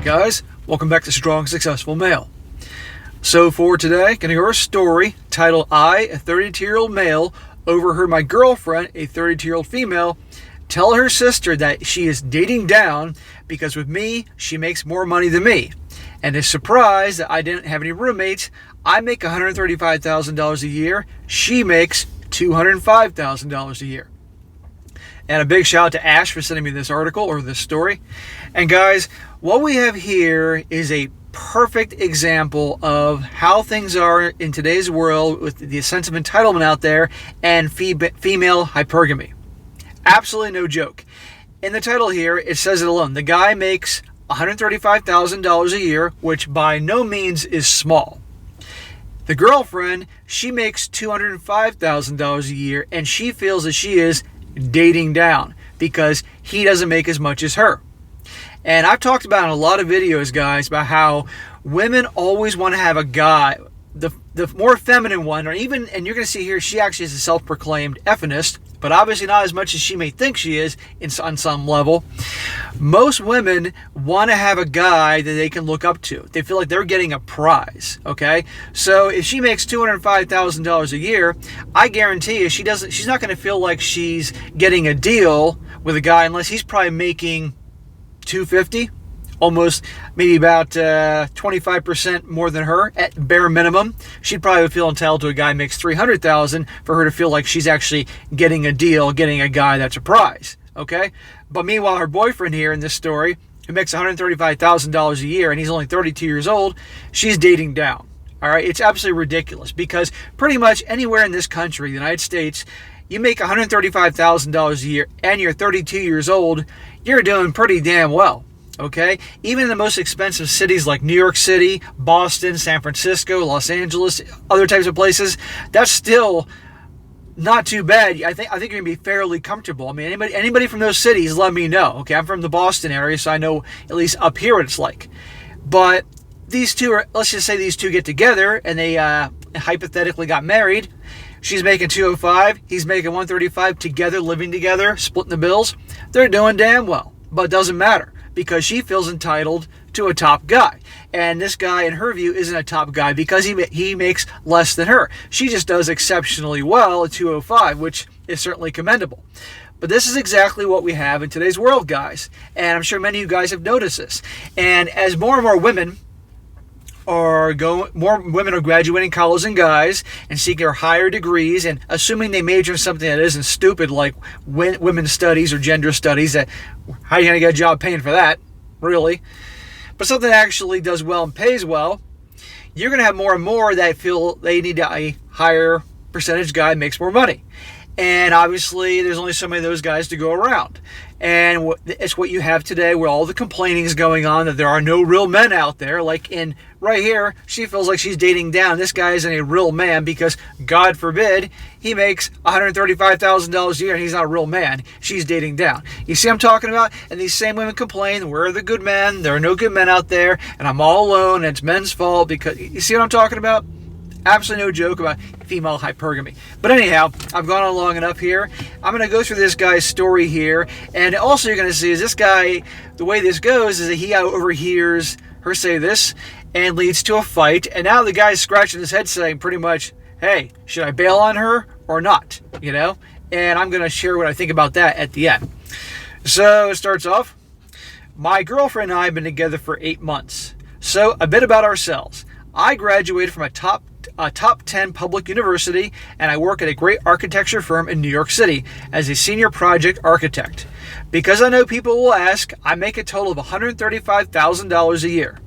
Guys, welcome back to Strong Successful Male. So for today, gonna hear a story titled I, a 32-year-old male, overheard my girlfriend, a 32-year-old female, tell her sister that she is dating down because with me, she makes more money than me. And is surprised that I didn't have any roommates. I make $135,000 a year. She makes $205,000 a year. And a big shout out to Ash for sending me this article or this story. And guys, what we have here is a perfect example of how things are in today's world with the sense of entitlement out there and female hypergamy. Absolutely no joke. In the title here, it says it alone. The guy makes $135,000 a year, which by no means is small. The girlfriend, she makes $205,000 a year, and she feels that she is dating down because he doesn't make as much as her. And I've talked about in a lot of videos, guys, about how women always want to have a guy, the more feminine one, or even, and you're going to see here, she actually is a self-proclaimed effeminist, but obviously not as much as she may think she is on some level. Most women want to have a guy that they can look up to. They feel like they're getting a prize, okay? So if she makes $205,000 a year, I guarantee you she's not going to feel like she's getting a deal with a guy unless he's probably making $250,000. Almost maybe about 25% more than her at bare minimum. She'd probably feel entitled to a guy who makes $300,000 for her to feel like she's actually getting a deal, getting a guy that's a prize. Okay? But meanwhile, her boyfriend here in this story, who makes $135,000 a year and he's only 32 years old, she's dating down. All right? It's absolutely ridiculous because pretty much anywhere in this country, the United States, you make $135,000 a year and you're 32 years old, you're doing pretty damn well. Okay, even in the most expensive cities like New York City, Boston, San Francisco, Los Angeles, other types of places, that's still not too bad. I think you're gonna be fairly comfortable. I mean, anybody from those cities, let me know. Okay, I'm from the Boston area, so I know at least up here what it's like. But these two are, let's just say these two get together and they hypothetically got married. She's making $205, he's making $135 together, living together, splitting the bills. They're doing damn well, but it doesn't matter, because she feels entitled to a top guy. And this guy, in her view, isn't a top guy because he makes less than her. She just does exceptionally well at $205, which is certainly commendable. But this is exactly what we have in today's world, guys. And I'm sure many of you guys have noticed this. And as more and more women are graduating college than guys and seeking higher degrees and assuming they major in something that isn't stupid like women's studies or gender studies, that how are you going to get a job paying for that, really? But something that actually does well and pays well, you're going to have more and more that feel they need a higher percentage guy makes more money. And obviously there's only so many of those guys to go around. And it's what you have today where all the complaining is going on that there are no real men out there. Like in right here, she feels like she's dating down. This guy isn't a real man because, God forbid, he makes $135,000 a year and he's not a real man. She's dating down. You see what I'm talking about? And these same women complain, where are the good men? There are no good men out there and I'm all alone and it's men's fault because, you see what I'm talking about? Absolutely no joke about female hypergamy. But anyhow, I've gone on long enough here. I'm going to go through this guy's story here. And also you're going to see is this guy, the way this goes is that he overhears her say this and leads to a fight. And now the guy's scratching his head saying pretty much, hey, should I bail on her or not? You know? And I'm going to share what I think about that at the end. So it starts off, my girlfriend and I have been together for 8 months. So a bit about ourselves. I graduated from a top 10 public university, and I work at a great architecture firm in New York City as a senior project architect. Because I know people will ask, I make a total of $135,000 a year.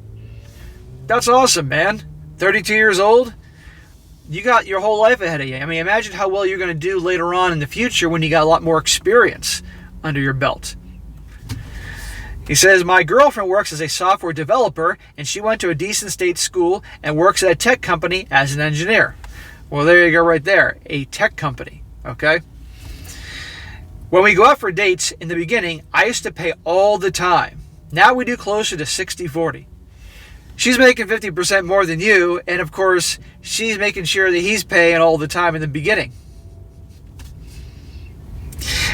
That's awesome, man. 32 years old? You got your whole life ahead of you. I mean, imagine how well you're going to do later on in the future when you got a lot more experience under your belt. He says, my girlfriend works as a software developer, and she went to a decent state school and works at a tech company as an engineer. Well, there you go right there. A tech company, okay? When we go out for dates in the beginning, I used to pay all the time. Now we do closer to 60-40. She's making 50% more than you, and of course, she's making sure that he's paying all the time in the beginning.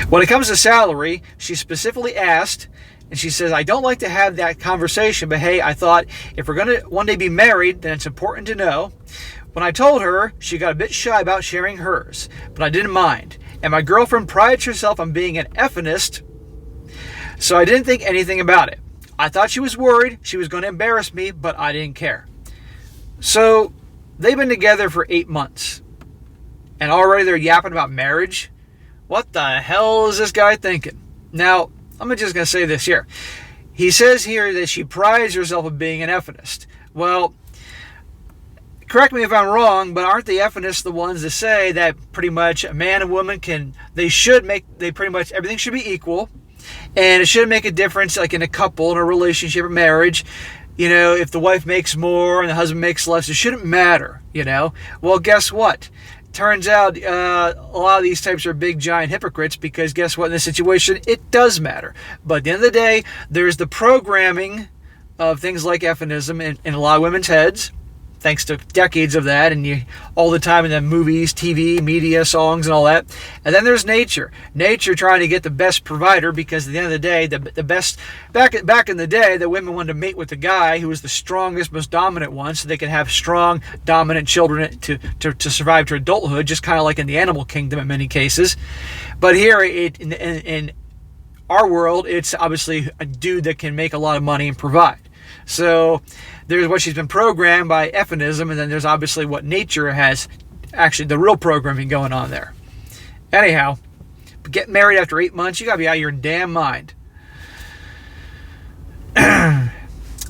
When it comes to salary, she specifically asked And she says, I don't like to have that conversation, but hey, I thought if we're going to one day be married, then it's important to know. When I told her, she got a bit shy about sharing hers, but I didn't mind. And my girlfriend prides herself on being an effinist, so I didn't think anything about it. I thought she was worried she was going to embarrass me, but I didn't care. So they've been together for 8 months, and already they're yapping about marriage. What the hell is this guy thinking? Now, I'm just going to say this here. He says here that she prides herself on being an effinist. Well, correct me if I'm wrong, but aren't the effinists the ones that say that pretty much a man and woman pretty much everything should be equal, and it shouldn't make a difference like in a couple, in a relationship or marriage. If the wife makes more and the husband makes less, it shouldn't matter, Well, guess what? Turns out a lot of these types are big, giant hypocrites, because guess what? In this situation, it does matter. But at the end of the day, there's the programming of things like effinism in a lot of women's heads, thanks to decades of that, and all the time in the movies, TV, media, songs, and all that. And then there's nature trying to get the best provider, because at the end of the day, the best back in the day, the women wanted to mate with the guy who was the strongest, most dominant one, so they could have strong, dominant children to survive to adulthood, just kind of like in the animal kingdom in many cases. But here, in our world, it's obviously a dude that can make a lot of money and provide. So there's what she's been programmed by effinism, and then there's obviously what nature has, actually the real programming going on there. Anyhow, getting married after 8 months, you gotta be out of your damn mind.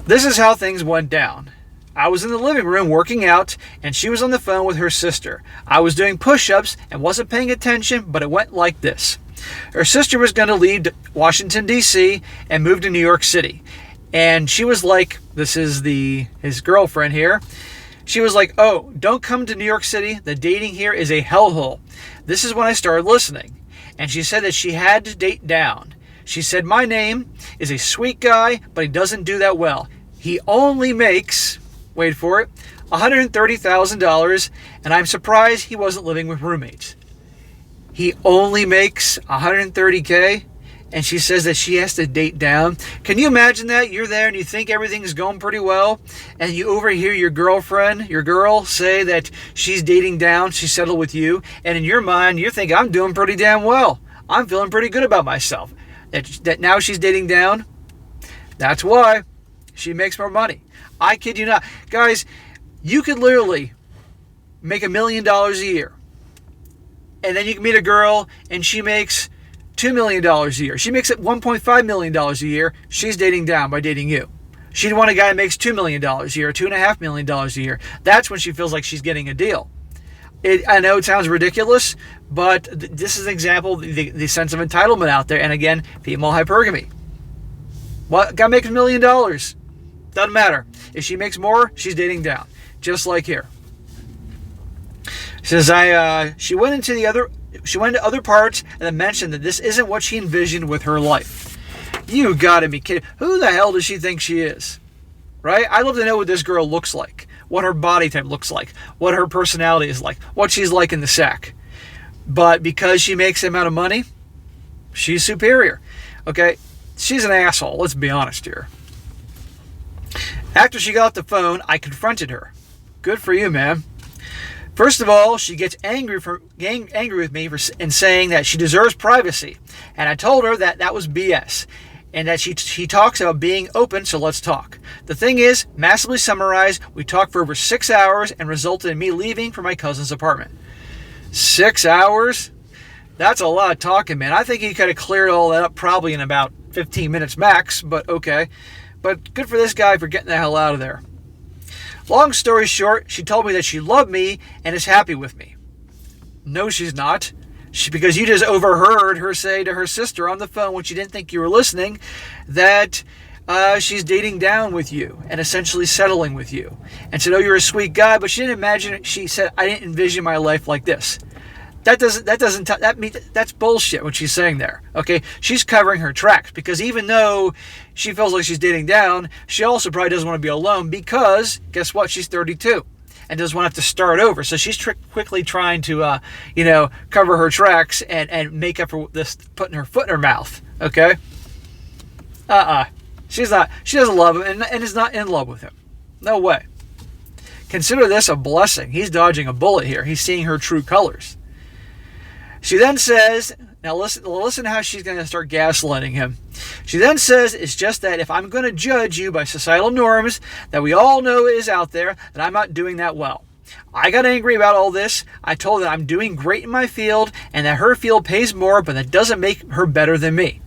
This is how things went down. I was in the living room working out, and she was on the phone with her sister. I was doing push-ups and wasn't paying attention, but it went like this. Her sister was going to leave Washington, D.C. and move to New York City. And she was like, this is his girlfriend here. She was like, oh, don't come to New York City. The dating here is a hellhole. This is when I started listening. And she said that she had to date down. She said, my name is a sweet guy, but he doesn't do that well. He only makes, wait for it, $130,000, and I'm surprised he wasn't living with roommates. He only makes $130K? And she says that she has to date down. Can you imagine that? You're there and you think everything's going pretty well, and you overhear your girl, say that she's dating down, she's settled with you, and in your mind, you're thinking, I'm doing pretty damn well. I'm feeling pretty good about myself. That now she's dating down, that's why she makes more money. I kid you not. Guys, you could literally make $1 million a year, and then you can meet a girl and she makes $2 million a year. She makes it $1.5 million a year. She's dating down by dating you. She'd want a guy that makes $2 million a year, $2.5 million a year. That's when she feels like she's getting a deal. I know it sounds ridiculous, but this is an example of the sense of entitlement out there. And again, female hypergamy. What? Guy makes $1 million. Doesn't matter. If she makes more, she's dating down. Just like here. She says, she went into other parts and then mentioned that this isn't what she envisioned with her life. You gotta be kidding. Who the hell does she think she is? Right? I'd love to know what this girl looks like, what her body type looks like, what her personality is like, what she's like in the sack. But because she makes the amount of money, she's superior. Okay? She's an asshole, let's be honest here. After she got off the phone, I confronted her. Good for you, man. First of all, she gets angry with me in saying that she deserves privacy. And I told her that was BS. And that she talks about being open, so let's talk. The thing is, massively summarized, we talked for over 6 hours and resulted in me leaving for my cousin's apartment. 6 hours? That's a lot of talking, man. I think he could have cleared all that up probably in about 15 minutes max, but okay. But good for this guy for getting the hell out of there. Long story short, she told me that she loved me and is happy with me. No, she's not. Because you just overheard her say to her sister on the phone when she didn't think you were listening that she's dating down with you and essentially settling with you. And said, oh, you're a sweet guy, but she didn't imagine it. She said, I didn't envision my life like this. That's bullshit what she's saying there. Okay, she's covering her tracks, because even though she feels like she's dating down, she also probably doesn't want to be alone, because guess what? She's 32 and doesn't want to have to start over. So she's quickly trying to cover her tracks and make up for this, putting her foot in her mouth. Okay. She's not. She doesn't love him and is not in love with him. No way. Consider this a blessing. He's dodging a bullet here. He's seeing her true colors. She then says, now listen how she's going to start gaslighting him. She then says, it's just that if I'm going to judge you by societal norms that we all know is out there, then I'm not doing that well. I got angry about all this. I told her that I'm doing great in my field and that her field pays more, but that doesn't make her better than me.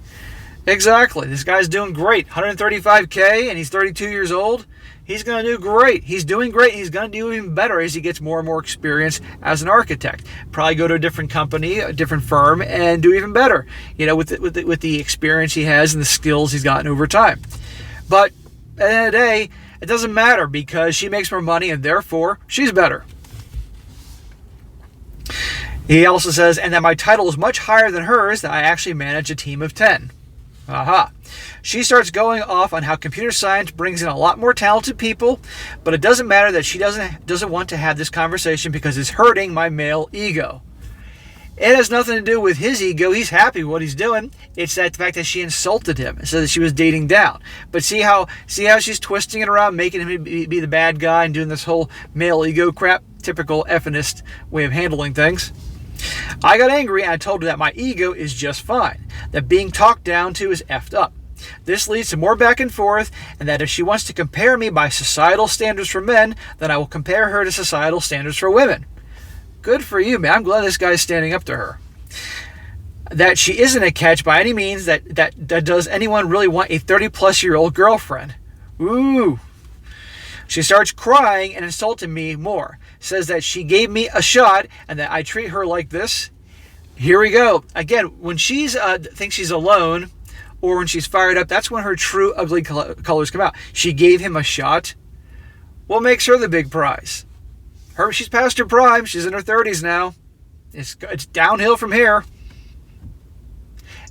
Exactly. This guy's doing great. $135K and he's 32 years old. He's going to do great. He's doing great. He's going to do even better as he gets more and more experience as an architect. Probably go to a different company, a different firm, and do even better, with the experience he has and the skills he's gotten over time. But at the end of the day, it doesn't matter because she makes more money and therefore she's better. He also says, and that my title is much higher than hers, that I actually manage a team of 10. Aha. She starts going off on how computer science brings in a lot more talented people, but it doesn't matter that she doesn't want to have this conversation because it's hurting my male ego. It has nothing to do with his ego. He's happy with what he's doing. It's the fact that she insulted him and said that she was dating down. But see how she's twisting it around, making him be the bad guy and doing this whole male ego crap, typical effeminist way of handling things. I got angry and I told her that my ego is just fine, that being talked down to is effed up. This leads to more back and forth, and that if she wants to compare me by societal standards for men, then I will compare her to societal standards for women. Good for you, man. I'm glad this guy's standing up to her. That she isn't a catch by any means, that does anyone really want a 30-plus-year-old girlfriend? Ooh. She starts crying and insulting me more. Says that she gave me a shot and that I treat her like this. Here we go. Again, when she's thinks she's alone or when she's fired up, that's when her true ugly colors come out. She gave him a shot. What makes her the big prize? She's past her prime. She's in her 30s now. It's downhill from here.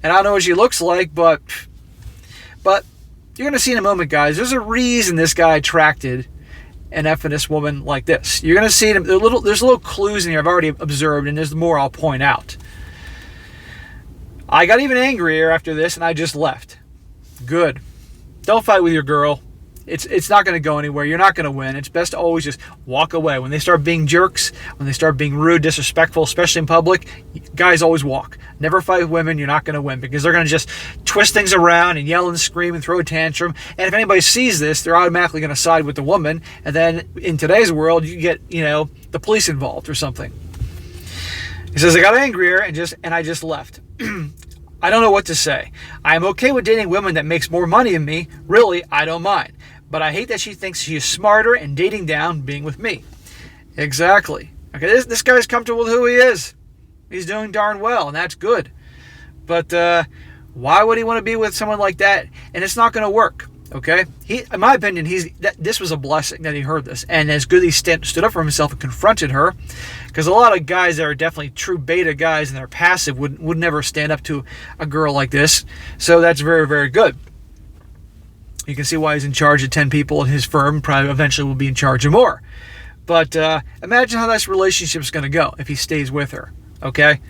And I don't know what she looks like, but you're going to see in a moment, guys. There's a reason this guy attracted an effeminist woman like this. You're going to see them. There's little clues in here I've already observed, and there's more I'll point out. I got even angrier after this, and I just left. Good. Don't fight with your girl. It's not going to go anywhere. You're not going to win. It's best to always just walk away. When they start being jerks, when they start being rude, disrespectful, especially in public, guys always walk. Never fight with women. You're not going to win because they're going to just twist things around and yell and scream and throw a tantrum. And if anybody sees this, they're automatically going to side with the woman. And then in today's world, you get, the police involved or something. He says, I got angrier and I just left. I don't know what to say. I am okay with dating women that makes more money than me. Really, I don't mind. But I hate that she thinks she is smarter and dating down being with me. Exactly. Okay, this guy's comfortable with who he is. He's doing darn well, and that's good. But why would he want to be with someone like that? And it's not going to work. Okay? In my opinion, this was a blessing that he heard this. And as good as he stood up for himself and confronted her. Because a lot of guys that are definitely true beta guys and they're passive would never stand up to a girl like this. So that's very, very good. You can see why he's in charge of 10 people in his firm. Probably eventually will be in charge of more. But imagine how this relationship is going to go if he stays with her. Okay?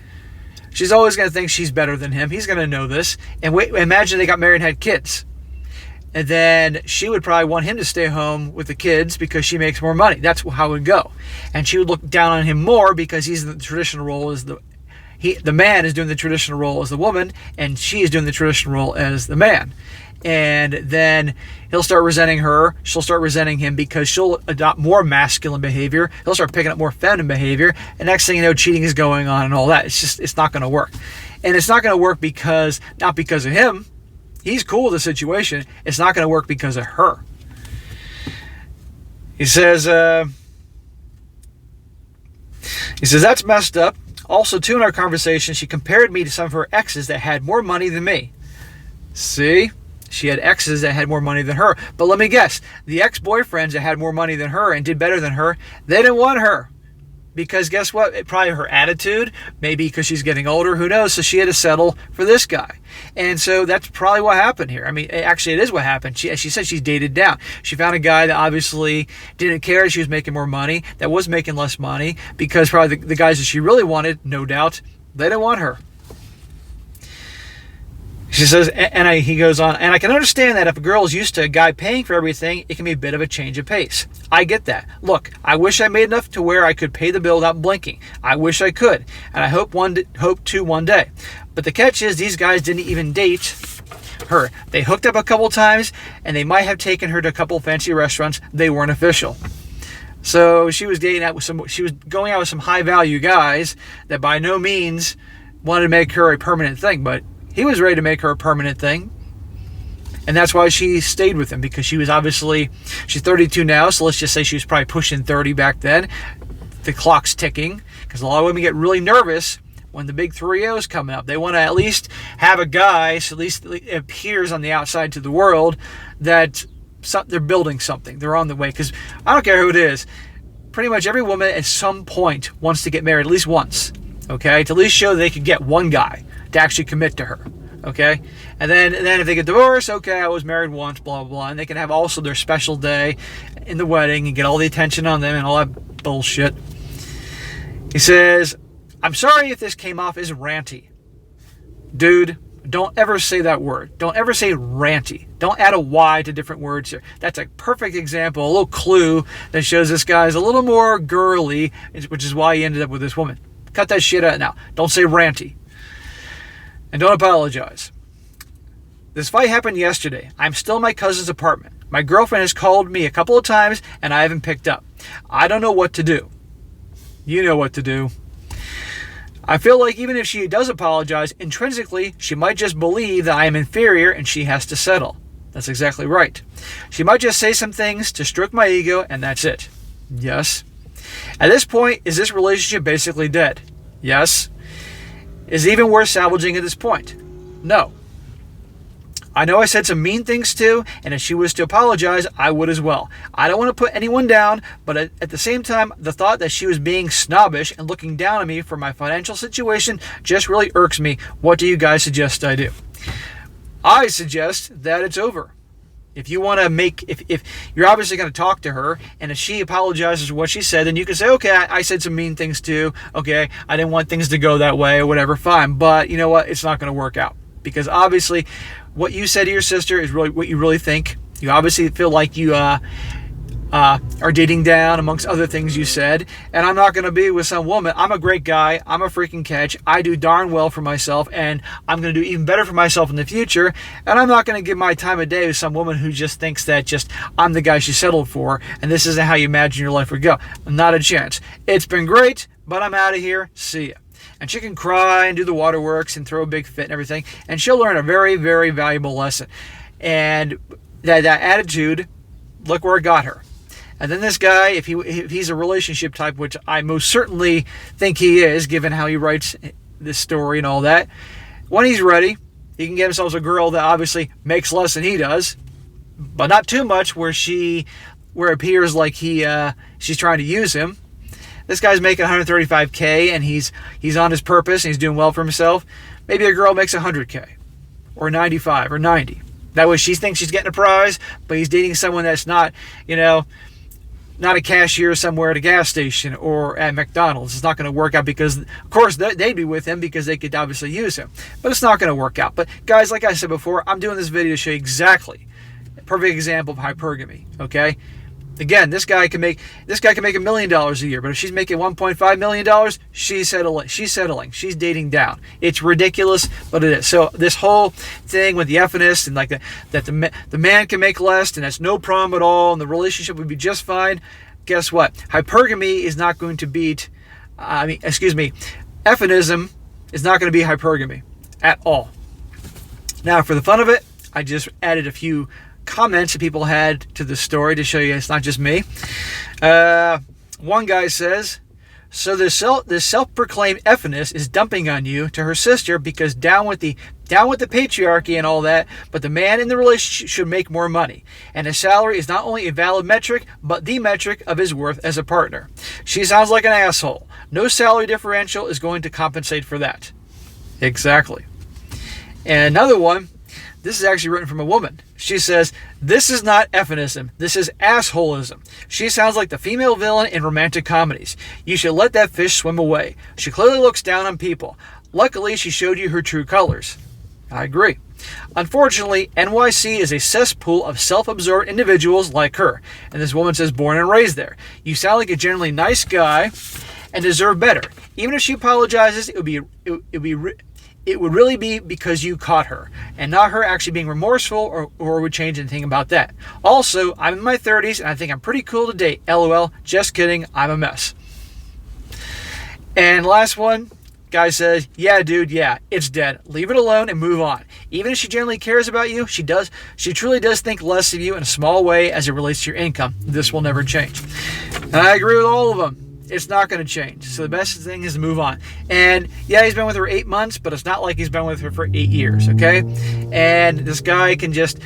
She's always going to think she's better than him. He's going to know this. And imagine they got married and had kids. And then she would probably want him to stay home with the kids because she makes more money. That's how it would go. And she would look down on him more because he's in the traditional role as the man is doing the traditional role as the woman, and she is doing the traditional role as the man. And then he'll start resenting her. She'll start resenting him because she'll adopt more masculine behavior. He'll start picking up more feminine behavior. And next thing you know, cheating is going on and all that. It's not going to work. And it's not going to work not because of him. He's cool with the situation. It's not going to work because of her. He says, that's messed up. Also, too, in our conversation, she compared me to some of her exes that had more money than me. See? She had exes that had more money than her. But let me guess. The ex-boyfriends that had more money than her and did better than her, they didn't want her. Because guess what? Probably her attitude. Maybe because she's getting older. Who knows? So she had to settle for this guy. And so that's probably what happened here. I mean, actually, it is what happened. She said she's dated down. She found a guy that obviously didn't care she was making more money, that was making less money, because probably the guys that she really wanted, no doubt, they didn't want her. She says, he goes on, and I can understand that if a girl is used to a guy paying for everything, it can be a bit of a change of pace. I get that. Look, I wish I made enough to where I could pay the bill without blinking. I wish I could, and I hope to one day. But the catch is, these guys didn't even date her. They hooked up a couple times, and they might have taken her to a couple fancy restaurants. They weren't official. So she was going out with some high value guys that by no means wanted to make her a permanent thing, but he was ready to make her a permanent thing. And that's why she stayed with him, because she's 32 now, so let's just say she was probably pushing 30 back then. The clock's ticking, because a lot of women get really nervous when the big 3-0 is coming up. They want to at least have a guy, so at least it appears on the outside to the world that they're building something. They're on the way, because I don't care who it is. Pretty much every woman at some point wants to get married at least once, okay? To at least show they could get one guy to actually commit to her, okay? And then if they get divorced, okay, I was married once, blah, blah, blah. And they can have also their special day in the wedding and get all the attention on them and all that bullshit. He says, I'm sorry if this came off as ranty. Dude, don't ever say that word. Don't ever say ranty. Don't add a Y to different words here. That's a perfect example, a little clue that shows this guy's a little more girly, which is why he ended up with this woman. Cut that shit out now. Don't say ranty. And don't apologize. This fight happened yesterday. I'm still in my cousin's apartment. My girlfriend has called me a couple of times and I haven't picked up. I don't know what to do. You know what to do. I feel like even if she does apologize, intrinsically, she might just believe that I am inferior and she has to settle. That's exactly right. She might just say some things to stroke my ego and that's it. Yes. At this point, is this relationship basically dead? Yes. Is it even worth salvaging at this point? No. I know I said some mean things too, and if she was to apologize, I would as well. I don't want to put anyone down, but at the same time, the thought that she was being snobbish and looking down on me for my financial situation just really irks me. What do you guys suggest I do? I suggest that it's over. If you want to if you're obviously going to talk to her, and if she apologizes for what she said, then you can say, okay, I said some mean things too. Okay, I didn't want things to go that way or whatever, fine. But you know what? It's not going to work out. Because obviously, what you said to your sister is really what you really think. You obviously feel like you are dating down, amongst other things you said. And I'm not going to be with some woman. I'm a great guy. I'm a freaking catch. I do darn well for myself. And I'm going to do even better for myself in the future. And I'm not going to give my time of day to some woman who just thinks that I'm the guy she settled for. And this isn't how you imagine your life would go. Not a chance. It's been great, but I'm out of here. See ya. And she can cry and do the waterworks and throw a big fit and everything. And she'll learn a very, very valuable lesson. And that attitude, look where it got her. And then this guy, if he's a relationship type, which I most certainly think he is, given how he writes this story and all that, when he's ready, he can get himself a girl that obviously makes less than he does, but not too much where it appears like she's trying to use him. This guy's making $135K and he's on his purpose and he's doing well for himself. Maybe a girl makes $100K or 95 or 90. That way she thinks she's getting a prize, but he's dating someone that's not a cashier somewhere at a gas station or at McDonald's. It's not going to work out because, of course, they'd be with him because they could obviously use him. But it's not going to work out. But guys, like I said before, I'm doing this video to show you exactly a perfect example of hypergamy. Okay. Again, this guy can make $1 million a year, but if she's making $1.5 million, she's settling. She's dating down. It's ridiculous, but it is. So this whole thing with the F-ness and like that the man can make less and that's no problem at all and the relationship would be just fine. Guess what? Hypergamy is not going to beat. F-nism is not going to be hypergamy at all. Now, for the fun of it, I just added a few comments that people had to the story to show you it's not just me. One guy says, so this self-proclaimed F-ness is dumping on you to her sister because down with the patriarchy and all that, but the man in the relationship should make more money. And his salary is not only a valid metric, but the metric of his worth as a partner. She sounds like an asshole. No salary differential is going to compensate for that. Exactly. And another one, this is actually written from a woman. She says, this is not F-nism. This is assholism. She sounds like the female villain in romantic comedies. You should let that fish swim away. She clearly looks down on people. Luckily, she showed you her true colors. I agree. Unfortunately, NYC is a cesspool of self-absorbed individuals like her. And this woman says, born and raised there. You sound like a generally nice guy and deserve better. Even if she apologizes, it would really be because you caught her, and not her actually being remorseful or would change anything about that. Also, I'm in my 30s and I think I'm pretty cool to date. LOL. Just kidding. I'm a mess. And last one. Guy says, yeah, dude, yeah, it's dead. Leave it alone and move on. Even if she genuinely cares about you, she truly does think less of you in a small way as it relates to your income. This will never change. And I agree with all of them. It's not going to change. So the best thing is to move on. And yeah, he's been with her 8 months, but it's not like he's been with her for 8 years, okay? And this guy can just,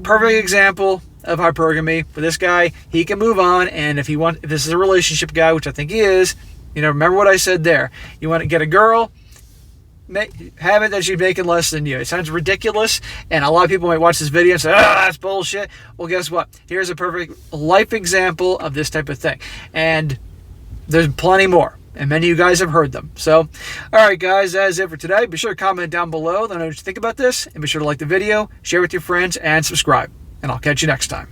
perfect example of hypergamy. For this guy, he can move on, and if this is a relationship guy, which I think he is, remember what I said there. You want to get a girl, have it that she's making less than you. It sounds ridiculous, and a lot of people might watch this video and say, oh, that's bullshit. Well, guess what? Here's a perfect life example of this type of thing. And there's plenty more, and many of you guys have heard them. So, all right, guys, that is it for today. Be sure to comment down below. Let me know what you think about this, and be sure to like the video, share with your friends, and subscribe. And I'll catch you next time.